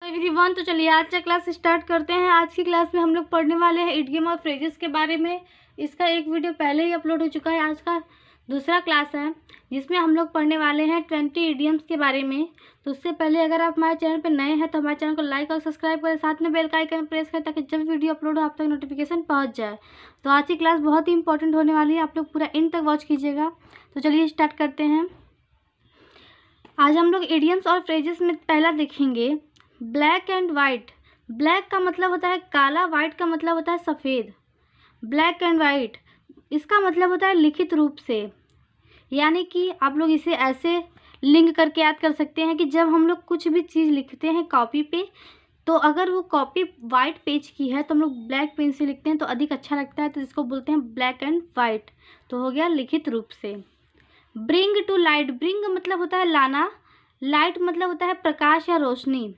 Everyone, तो चलिए आज का क्लास स्टार्ट करते हैं। आज की क्लास में हम लोग पढ़ने वाले हैं इडियम और फ्रेजेस के बारे में। इसका एक वीडियो पहले ही अपलोड हो चुका है। आज का दूसरा क्लास है जिसमें हम लोग पढ़ने वाले हैं 20 इडियम्स के बारे में। तो उससे पहले अगर आप हमारे चैनल पर नए हैं तो हमारे चैनल को लाइक और सब्सक्राइब करें, साथ में बेल का आइकन प्रेस करें ताकि जब वीडियो अपलोड हो आप तक नोटिफिकेशन पहुँच जाए। तो आज की क्लास बहुत ही इंपॉर्टेंट होने वाली है, आप लोग पूरा एंड तक वॉच कीजिएगा। तो चलिए स्टार्ट करते हैं। आज हम लोग इडियम्स और फ्रेजेस में पहला देखेंगे ब्लैक एंड वाइट। ब्लैक का मतलब होता है काला, वाइट का मतलब होता है सफ़ेद। ब्लैक एंड वाइट इसका मतलब होता है लिखित रूप से, यानी कि आप लोग इसे ऐसे लिंक करके याद कर सकते हैं कि जब हम लोग कुछ भी चीज़ लिखते हैं कॉपी पे, तो अगर वो कॉपी वाइट पेज की है तो हम लोग ब्लैक पेन से लिखते हैं तो अधिक अच्छा लगता है, तो इसको बोलते हैं ब्लैक एंड वाइट। तो हो गया लिखित रूप से। ब्रिंग टू लाइट, ब्रिंग मतलब होता है लाना, लाइट मतलब होता है प्रकाश या रोशनी।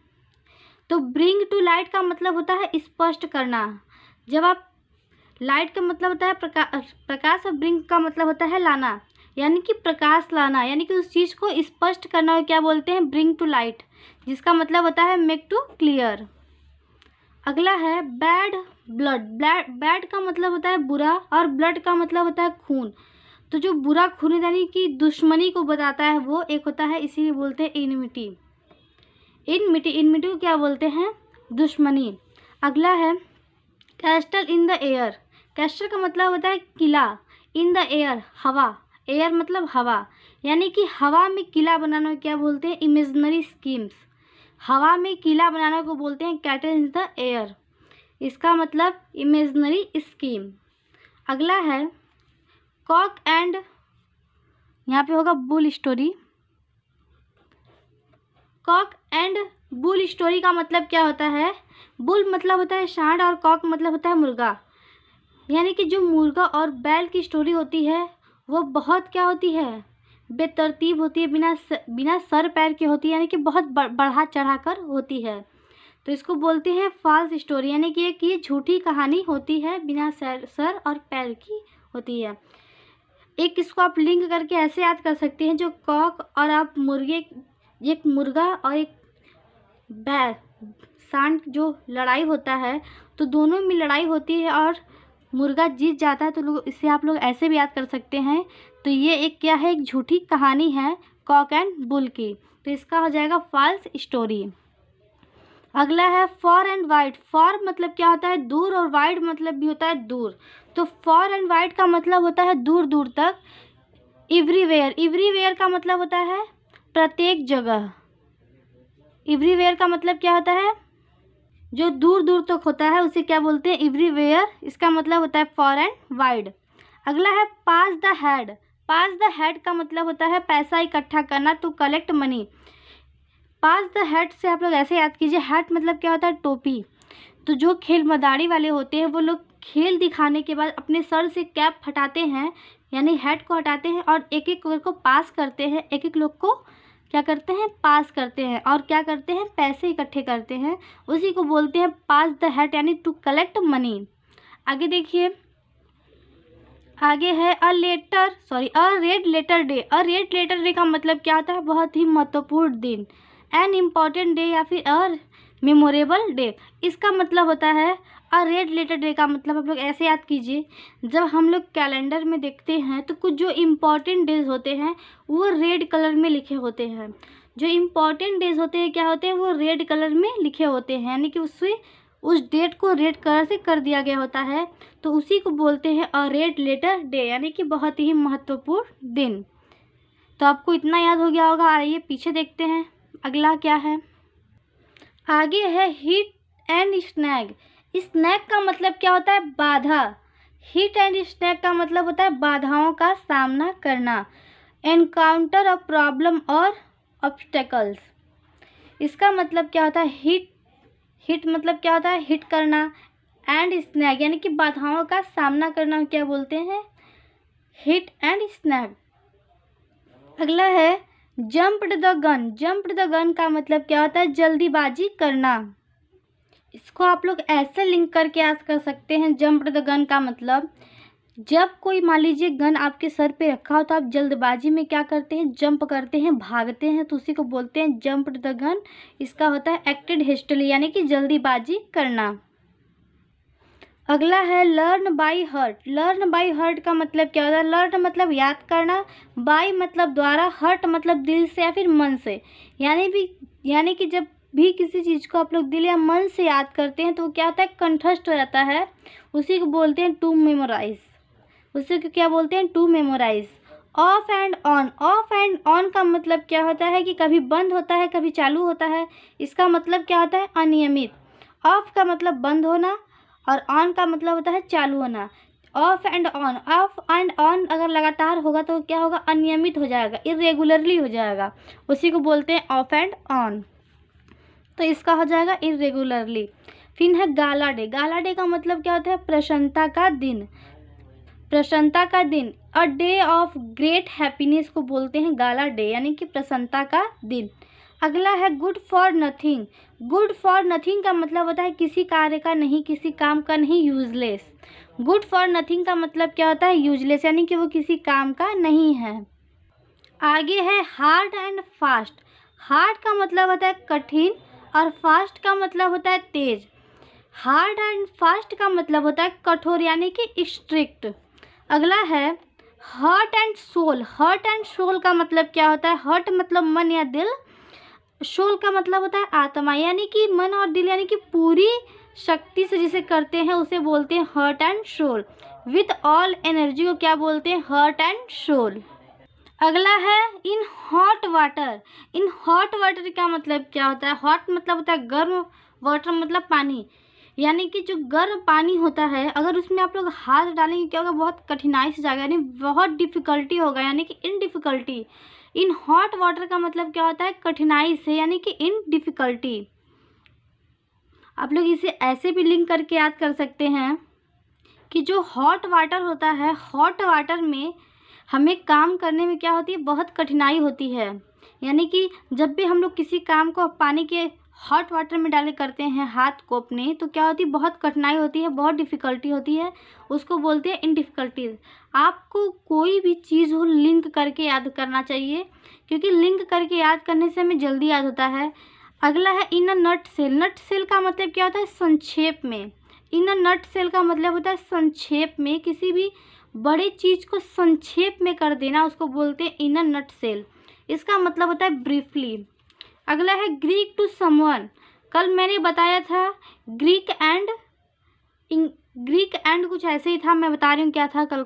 तो ब्रिंग टू लाइट का मतलब होता है स्पष्ट करना। जब आप लाइट का मतलब होता है प्रकाश और ब्रिंग का मतलब होता है लाना, यानी कि प्रकाश लाना, यानी कि उस चीज़ को स्पष्ट करना हो, क्या बोलते हैं ब्रिंग टू लाइट, जिसका मतलब होता है मेक टू क्लियर। अगला है बैड ब्लड। बैड का मतलब होता है बुरा और ब्लड का मतलब होता है खून। तो जो बुरा खून यानी कि दुश्मनी को बताता है वो एक होता है, इसीलिए बोलते हैं इनमिटी। इनमिटी को क्या बोलते हैं, दुश्मनी। अगला है castle in the air. Castle का मतलब होता है किला, इन द एयर हवा, एयर मतलब हवा, यानी कि हवा में किला बनाना को क्या बोलते हैं, इमेजिनरी स्कीम्स। हवा में किला बनाना को बोलते हैं कैटल इन द एयर, इसका मतलब इमेजिनरी स्कीम। अगला है कॉक एंड, यहाँ पे होगा bull story. Cock and bull story का मतलब क्या होता है, बुल मतलब होता है सांड और कॉक मतलब होता है मुर्गा, यानी कि जो मुर्गा और बैल की स्टोरी होती है वो बहुत क्या होती है, बेतरतीब होती है, बिना सर पैर के होती है, यानी कि बहुत बढ़ा चढ़ा कर होती है। तो इसको बोलते हैं फॉल्स स्टोरी, यानी कि एक ये झूठी कहानी होती है, बिना सर और पैर की होती है। एक इसको आप लिंक करके ऐसे याद कर सकते हैं, जो कॉक और आप मुर्गे, एक मुर्गा और एक बैल सांड जो लड़ाई होता है, तो दोनों में लड़ाई होती है और मुर्गा जीत जाता है, तो लोग इसे आप लोग ऐसे भी याद कर सकते हैं। तो ये एक क्या है, एक झूठी कहानी है कॉक एंड बुल की, तो इसका हो जाएगा फॉल्स स्टोरी। अगला है फॉर एंड वाइड। फॉर मतलब क्या होता है, दूर, और वाइड मतलब भी होता है दूर। तो फॉर एंड वाइड का मतलब होता है दूर दूर तक। एवरीवेयर, एवरीवेयर का मतलब होता है प्रत्येक जगह। एवरीवेयर का मतलब क्या होता है, जो दूर दूर तक होता है उसे क्या बोलते हैं, एवरीवेयर, इसका मतलब होता है फॉर एंड वाइड। अगला है pass the head. Pass the head का मतलब होता है पैसा इकट्ठा करना, to collect money. Pass the head से आप लोग ऐसे याद कीजिए, हेड मतलब क्या होता है, टोपी। तो जो खेल मदारी वाले होते हैं वो लोग खेल दिखाने के बाद अपने सर से कैप हटाते हैं, यानी हेड को हटाते हैं और एक एक को पास करते हैं, एक एक लोग को क्या करते हैं, पास करते हैं, और क्या करते हैं, पैसे इकट्ठे करते हैं, उसी को बोलते हैं पास द हेड, यानी टू कलेक्ट मनी। आगे देखिए, आगे है अ रेड लेटर डे। अ रेड लेटर डे का मतलब क्या होता है, बहुत ही महत्वपूर्ण दिन, एन इम्पॉर्टेंट डे या फिर अ मेमोरेबल डे, इसका मतलब होता है। अ रेड लेटर डे का मतलब आप लोग ऐसे याद कीजिए, जब हम लोग कैलेंडर में देखते हैं तो कुछ जो इम्पॉर्टेंट डेज होते हैं वो रेड कलर में लिखे होते हैं। जो इम्पॉर्टेंट डेज होते हैं क्या होते हैं, वो रेड कलर में लिखे होते हैं, यानी कि उससे उस डेट को रेड कलर से कर दिया गया होता है, तो उसी को बोलते हैं अ रेड लेटर डे, यानी कि बहुत ही महत्वपूर्ण दिन। तो आपको इतना याद हो गया होगा। आइए पीछे देखते हैं अगला क्या है। आगे है हिट एंड स्नैग। स्नैग का मतलब क्या होता है, बाधा। हिट एंड स्नैग का मतलब होता है बाधाओं का सामना करना, एनकाउंटर अ प्रॉब्लम और ऑब्स्टेकल्स। इसका मतलब क्या होता है, हिट मतलब क्या होता है, हिट करना, एंड स्नैग यानी कि बाधाओं का सामना करना, क्या बोलते हैं, हिट एंड स्नैग। अगला है jumped the gun. Jumped the gun का मतलब क्या होता है, जल्दीबाजी करना। इसको आप लोग ऐसे लिंक करके याद कर सकते हैं, जंप्ड द गन का मतलब जब कोई मान लीजिए गन आपके सर पे रखा हो तो आप जल्दबाजी में क्या करते हैं, जंप करते हैं, भागते हैं, तो उसी को बोलते हैं जंप द गन। इसका होता है एक्टेड हेस्टली, यानी कि जल्दीबाजी करना। अगला है learn by heart. Learn by heart का मतलब क्या होता है? लर्न मतलब याद करना, बाय मतलब द्वारा, हर्ट मतलब दिल से या फिर मन से। यानी कि जब भी किसी चीज़ को आप लोग दिल या मन से याद करते हैं तो वो क्या होता है, कंठस्थ हो जाता है। उसी को बोलते हैं टू मेमोराइज। उसी को क्या बोलते हैं, to memorise. Off and on. Off and on का मतलब क्या होता है कि कभी बंद होता है कभी चालू होता है। इसका मतलब क्या होता है, अनियमित। ऑफ का मतलब बंद होना और ऑन का मतलब होता है चालू होना। Of and on, off and on अगर लगातार होगा तो क्या होगा, अनियमित हो जाएगा, इरेगुलरली हो जाएगा। उसी को बोलते हैं ऑफ एंड ऑन। तो इसका हो जाएगा इरेगुलरली। फिर है गाला डे। गाला डे का मतलब क्या होता है, प्रसन्नता का दिन। प्रसन्नता का दिन, a day of great happiness को बोलते हैं गाला डे, यानी कि प्रसन्नता का दिन। अगला है good for nothing. Good for nothing का मतलब होता है किसी कार्य का नहीं, किसी काम का नहीं, यूजलेस। गुड फॉर नथिंग का मतलब क्या होता है, यूजलेस, यानी कि वो किसी काम का नहीं है। आगे है हार्ड एंड फास्ट। हार्ड का मतलब होता है कठिन और फास्ट का मतलब होता है तेज। हार्ड एंड फास्ट का मतलब होता है कठोर, यानी कि स्ट्रिक्ट। अगला है heart and soul. Heart and soul का मतलब क्या होता है, हर्ट मतलब मन या दिल, सोल का मतलब होता है आत्मा, यानी कि मन और दिल, यानी कि पूरी शक्ति से जिसे करते हैं उसे बोलते हैं heart and soul. With all energy को क्या बोलते हैं, हर्ट एंड सोल। अगला है in hot water. In hot water का मतलब क्या होता है, हॉट मतलब होता है गर्म, वाटर मतलब पानी, यानी कि जो गर्म पानी होता है अगर उसमें आप लोग हाथ डालेंगे क्या होगा, बहुत कठिनाई से जाएगा, यानी बहुत डिफ़िकल्टी होगा, यानी कि इन डिफ़िकल्टी। इन हॉट वाटर का मतलब क्या होता है, कठिनाई से, यानी कि इन डिफ़िकल्टी। आप लोग इसे ऐसे भी लिंक करके याद कर सकते हैं कि जो हॉट वाटर होता है, हॉट वाटर में हमें काम करने में क्या होती है, बहुत कठिनाई होती है। यानी कि जब भी हम लोग किसी काम को पानी के हॉट वाटर में डाले करते हैं हाथ को अपने, तो क्या होती है, बहुत कठिनाई होती है, बहुत डिफ़िकल्टी होती है, उसको बोलते हैं इन डिफ़िकल्टीज। आपको कोई भी चीज़ हो लिंक करके याद करना चाहिए, क्योंकि लिंक करके याद करने से हमें जल्दी याद होता है। अगला है इन a nut cell. Nut cell का मतलब क्या होता है, संक्षेप में। इन अ नट सेल का मतलब होता है संक्षेप में, किसी भी बड़ी चीज़ को संक्षेप में कर देना, उसको बोलते हैं इन अ नट सेल। इसका मतलब होता है ब्रीफली। अगला है ग्रीक टू समवन। कल मैंने बताया था ग्रीक एंड कुछ ऐसे ही था, मैं बता रही हूँ क्या था कल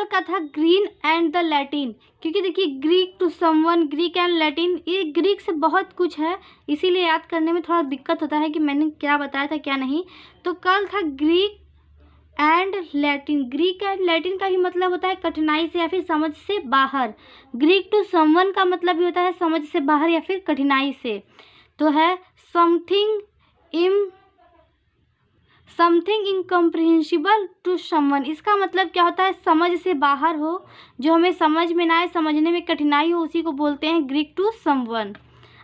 का था ग्रीन एंड द लैटिन। क्योंकि देखिए Greek to someone, Greek and Latin, ये ग्रीक से बहुत कुछ है, इसीलिए याद करने में थोड़ा दिक्कत होता है कि मैंने क्या बताया था क्या नहीं। तो कल था Greek and Latin. Greek and Latin का भी मतलब होता है कठिनाई से या फिर समझ से बाहर। ग्रीक टू समवन का मतलब भी होता है समझ से बाहर या फिर कठिनाई से। तो है समथिंग इनकम्प्रिहेंसिबल टू समवन। इसका मतलब क्या होता है, समझ से बाहर हो, जो हमें समझ में ना आए, समझने में कठिनाई हो, उसी को बोलते हैं ग्रीक टू समवन।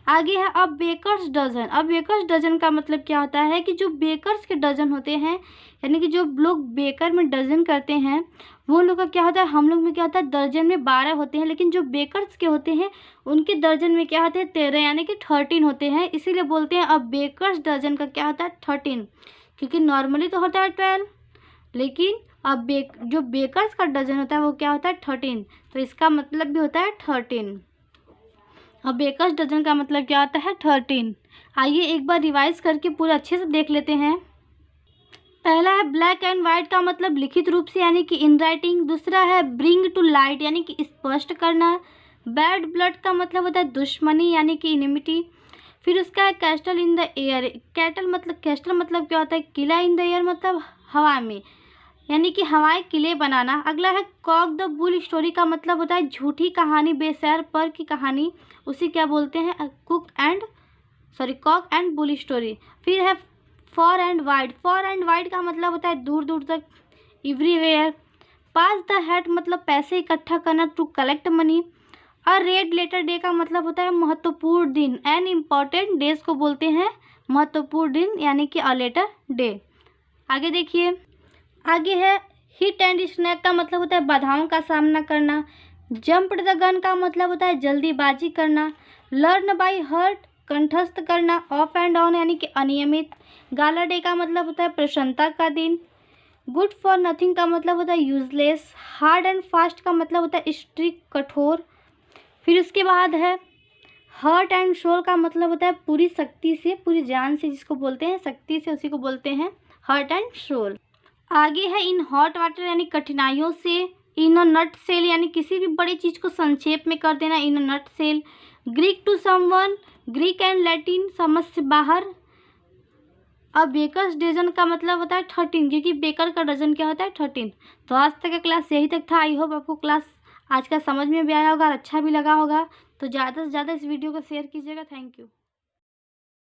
आगे है अब बेकर्स डजन। अब बेकर्स डजन का मतलब क्या होता है कि जो बेकर्स के डजन होते हैं, यानी कि जो लोग बेकर में डजन करते हैं, वो लोग का क्या होता है, हम लोग में क्या होता है दर्जन में 12 होते हैं, लेकिन जो बेकर्स के होते हैं उनके दर्जन में क्या होते हैं 13, यानी कि 13 होते हैं। इसीलिए बोलते हैं अब बेकर्स डजन का क्या होता है 13, क्योंकि नॉर्मली तो होता है 12, लेकिन अब जो बेकर्स का डजन होता है वो क्या होता है 13, तो इसका मतलब भी होता है 13। अब बेकर्स डजन का मतलब क्या होता है 13। आइए एक बार रिवाइज करके पूरा अच्छे से देख लेते हैं। पहला है ब्लैक एंड वाइट का मतलब लिखित रूप से, यानी कि इन राइटिंग। दूसरा है ब्रिंग टू लाइट, यानी कि स्पष्ट करना। बैड ब्लड का मतलब होता है दुश्मनी, यानी कि इनिमिटी। फिर उसका है castle in the air. Castle मतलब क्या होता है, किला, इन द एयर मतलब हवा में, यानी कि हवाई किले बनाना। अगला है कॉक द बुल स्टोरी का मतलब होता है झूठी कहानी, बेसैर पर की कहानी, उसे क्या बोलते हैं कॉक एंड बुल स्टोरी। फिर है for and wide. For and wide का मतलब होता है दूर दूर तक, एवरीवेयर। पास द हैट मतलब पैसे इकट्ठा करना, टू कलेक्ट मनी। और रेड लेटर डे का मतलब होता है महत्वपूर्ण दिन, एन इम्पॉर्टेंट डेज को बोलते हैं महत्वपूर्ण दिन, यानी कि अ लेटर डे। आगे देखिए, आगे है हिट एंड स्नैक का मतलब होता है बाधाओं का सामना करना। जंप्ड द गन का मतलब होता है जल्दीबाजी करना। लर्न बाय हर्ट कंठस्थ करना। ऑफ एंड ऑन यानी कि अनियमित। गाला डे का मतलब होता है प्रसन्नता का दिन। गुड फॉर नथिंग का मतलब होता है यूजलेस। हार्ड एंड फास्ट का मतलब होता है स्ट्रिक्ट कठोर। फिर उसके बाद है हार्ट एंड सोल का मतलब होता है पूरी शक्ति से, पूरी जान से, जिसको बोलते हैं शक्ति से, उसी को बोलते हैं हार्ट एंड सोल। आगे है इन हॉट वाटर यानी कठिनाइयों से। इन अ नट सेल यानी किसी भी बड़ी चीज़ को संक्षेप में कर देना, in a nutshell. Greek to someone, Greek and Latin समझ से बाहर। अब बेकर्स डजन का मतलब होता है 13, क्योंकि बेकर का डजन क्या होता है 13। तो आज तक का क्लास यही तक था। आई होप आपको क्लास आज का समझ में भी आया होगा और अच्छा भी लगा होगा। तो ज़्यादा से ज़्यादा इस वीडियो को शेयर कीजिएगा। Thank you.